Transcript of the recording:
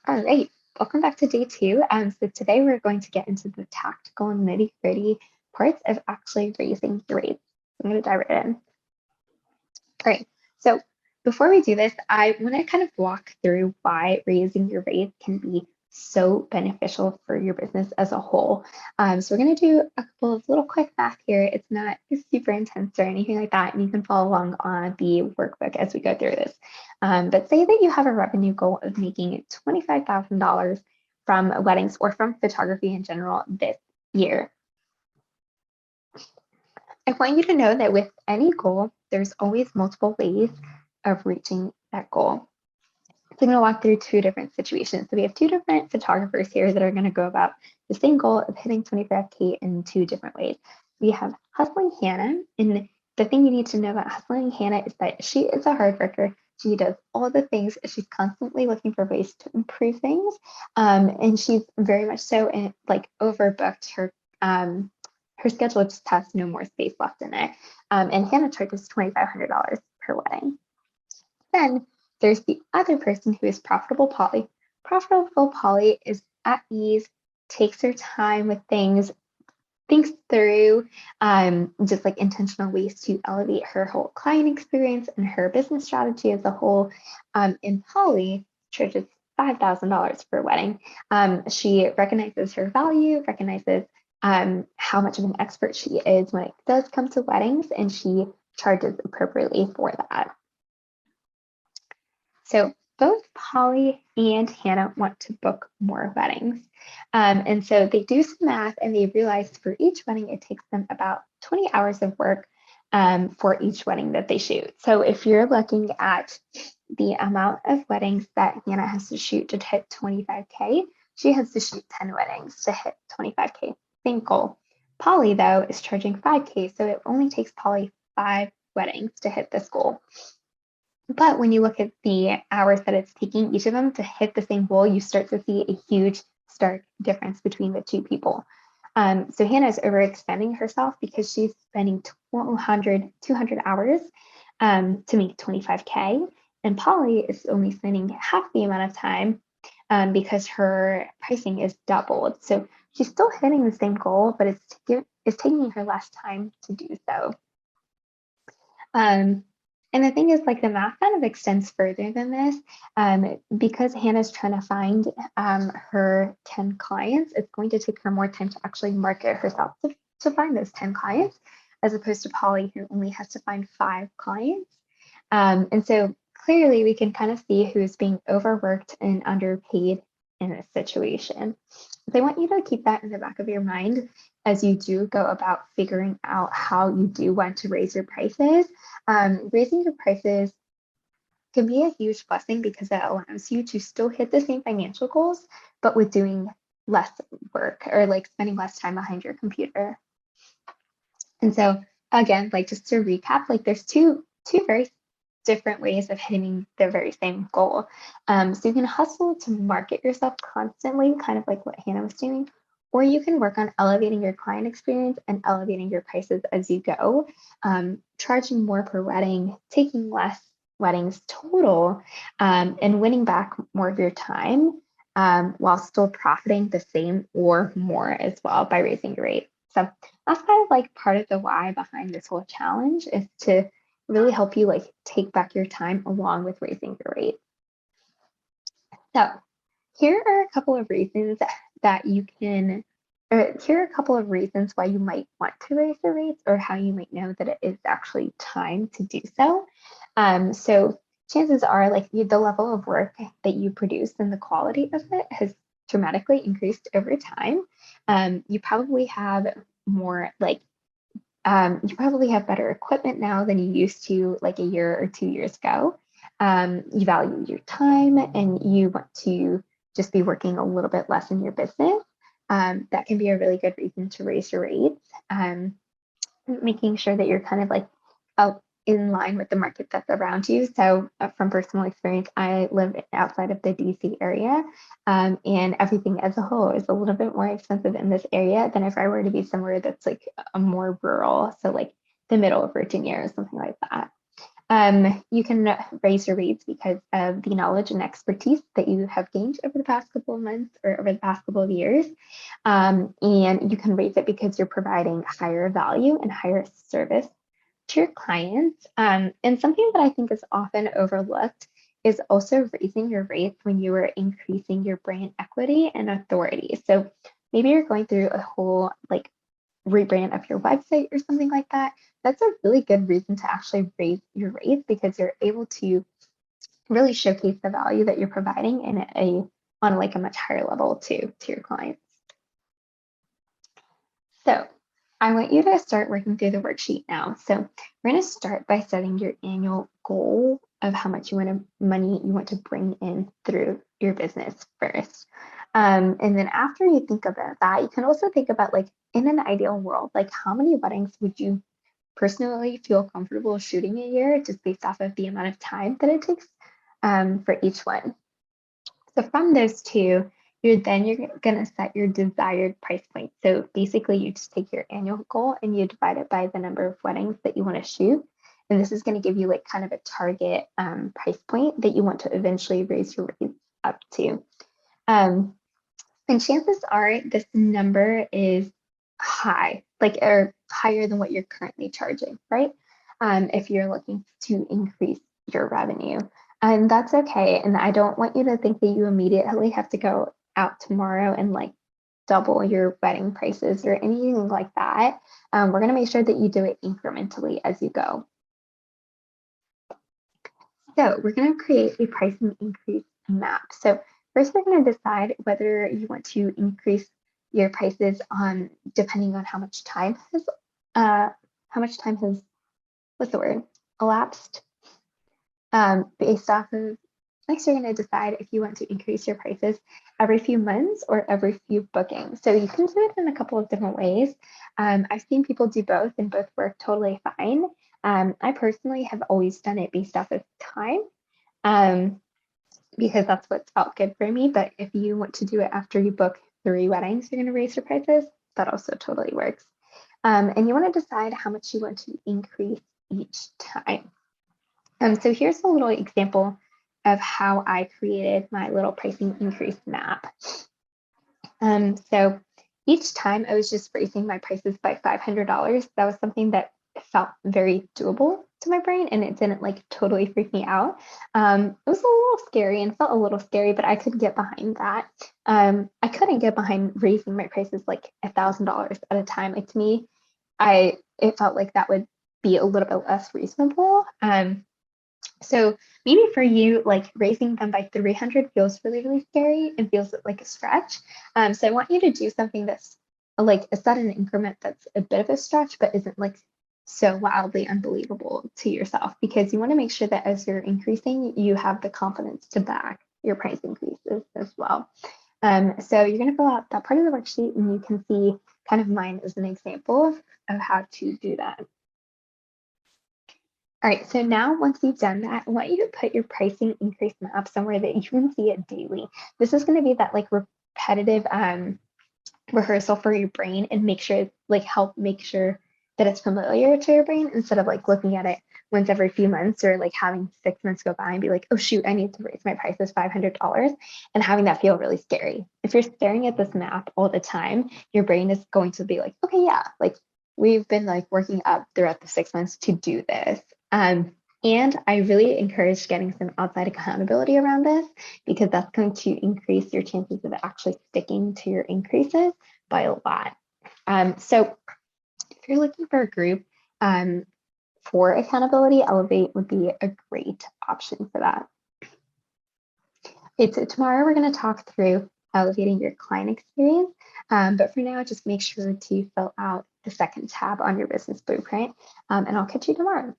All right, welcome back to day two. So today we're going to get into the tactical and nitty-gritty parts of actually raising your rates. I'm going to dive right in. All right, so before we do this, I want to kind of walk through why raising your rates can be so beneficial for your business as a whole. So we're going to do a couple of little quick math here. It's not super intense or anything like that, and you can follow along on the workbook as we go through this. But say that you have a revenue goal of making $25,000 from weddings or from photography in general this year. I want you to know that with any goal, there's always multiple ways of reaching that goal. So I'm going to walk through two different situations. So we have two different photographers here that are going to go about the same goal of hitting 25K in two different ways. We have Hustling Hannah, and the thing you need to know about Hustling Hannah is that she is a hard worker. She does all the things. She's constantly looking for ways to improve things, and she's very much so like overbooked. Her schedule just has no more space left in it. And Hannah charges $2,500 per wedding. Then there's the other person who is Profitable Polly. Profitable Polly is at ease, takes her time with things, thinks through just like intentional ways to elevate her whole client experience and her business strategy as a whole. And Polly charges $5,000 per wedding. She recognizes her value, recognizes how much of an expert she is when it does come to weddings, and she charges appropriately for that. So both Polly and Hannah want to book more weddings. And so they do some math and they realize for each wedding, it takes them about 20 hours of work for each wedding that they shoot. So if you're looking at the amount of weddings that Hannah has to shoot to hit 25K, she has to shoot 10 weddings to hit 25K. Same goal. Polly, though, is charging 5K, so it only takes Polly 5 weddings to hit this goal. But when you look at the hours that it's taking each of them to hit the same goal, you start to see a huge, stark difference between the two people. So Hannah is overextending herself because she's spending 200 hours to make 25K. And Polly is only spending half the amount of time because her pricing is doubled. So she's still hitting the same goal, but it's taking her less time to do so. And the thing is, like, the math kind of extends further than this. Because Hannah's trying to find her 10 clients, it's going to take her more time to actually market herself to find those 10 clients, as opposed to Polly, who only has to find 5 clients. And so clearly we can kind of see who's being overworked and underpaid in this situation. So I want you to keep that in the back of your mind as you do go about figuring out how you do want to raise your prices. Raising your prices can be a huge blessing because it allows you to still hit the same financial goals, but with doing less work or like spending less time behind your computer. And so again, like just to recap, like there's two very different ways of hitting the very same goal. So you can hustle to market yourself constantly, kind of like what Hannah was doing, or you can work on elevating your client experience and elevating your prices as you go, charging more per wedding, taking less weddings total, and winning back more of your time while still profiting the same or more as well by raising your rate. So that's kind of like part of the why behind this whole challenge, is to really help you like take back your time along with raising your rate. So here are a couple of reasons that you can, or here are a couple of reasons why you might want to raise the rates, or how you might know that it is actually time to do so. So chances are like the level of work that you produce and the quality of it has dramatically increased over time. You probably have more like you probably have better equipment now than you used to like a year or 2 years ago. You value your time and you want to just be working a little bit less in your business. That can be a really good reason to raise your rates. Making sure that you're kind of like out in line with the market that's around you. So from personal experience, I live outside of the DC area, and everything as a whole is a little bit more expensive in this area than if I were to be somewhere that's like a more rural, so like the middle of Virginia or something like that. You can raise your rates because of the knowledge and expertise that you have gained over the past couple of months or over the past couple of years. And you can raise it because you're providing higher value and higher service to your clients. And something that I think is often overlooked is also raising your rates when you are increasing your brand equity and authority. So maybe you're going through a whole like rebrand of your website or something like that. That's a really good reason to actually raise your rates because you're able to really showcase the value that you're providing in on like a much higher level to your clients. So I want you to start working through the worksheet now. So we're going to start by setting your annual goal of how much money you want to bring in through your business first. And then after you think about that, you can also think about like in an ideal world, like how many weddings would you personally feel comfortable shooting a year just based off of the amount of time that it takes for each one. So from those two, you're going to set your desired price point. So basically, you just take your annual goal and you divide it by the number of weddings that you want to shoot. And this is going to give you like kind of a target price point that you want to eventually raise your rates up to. And chances are this number is high, like or higher than what you're currently charging, right? If you're looking to increase your revenue. And that's okay. And I don't want you to think that you immediately have to go out tomorrow and like double your wedding prices or anything like that. We're going to make sure that you do it incrementally as you go. So we're going to create a pricing increase map. So first, we're going to decide whether you want to increase your prices on depending on how much time has what's the word elapsed based off of. Next, you're going to decide if you want to increase your prices every few months or every few bookings. So you can do it in a couple of different ways. I've seen people do both, and both work totally fine. I personally have always done it based off of time because that's what's felt good for me. But if you want to do it after you book 3 weddings, you're going to raise your prices. That also totally works. And you want to decide how much you want to increase each time. So here's a little example of how I created my little pricing increase map. So each time I was just raising my prices by $500. That was something that felt very doable to my brain, and it didn't like totally freak me out. It was a little scary and felt a little scary, but I could get behind that. I couldn't get behind raising my prices like $1,000 at a time. Like to me, it felt like that would be a little bit less reasonable. So maybe for you, like raising them by 300 feels really, really scary and feels like a stretch. So I want you to do something that's like a sudden increment that's a bit of a stretch, but isn't like so wildly unbelievable to yourself, because you want to make sure that as you're increasing, you have the confidence to back your price increases as well. So you're going to fill out that part of the worksheet, and you can see kind of mine as an example of how to do that. All right, so now once you've done that, I want you to put your pricing increase map somewhere that you can see it daily. This is going to be that like repetitive rehearsal for your brain, and help make sure that it's familiar to your brain instead of like looking at it once every few months or like having 6 months go by and be like, oh shoot, I need to raise my prices $500 and having that feel really scary. If you're staring at this map all the time, your brain is going to be like, okay, yeah, like we've been like working up throughout the 6 months to do this. And I really encourage getting some outside accountability around this, because that's going to increase your chances of actually sticking to your increases by a lot. So if you're looking for a group for accountability, Elevate would be a great option for that. Okay, so tomorrow we're going to talk through elevating your client experience. But for now, just make sure to fill out the second tab on your business blueprint, and I'll catch you tomorrow.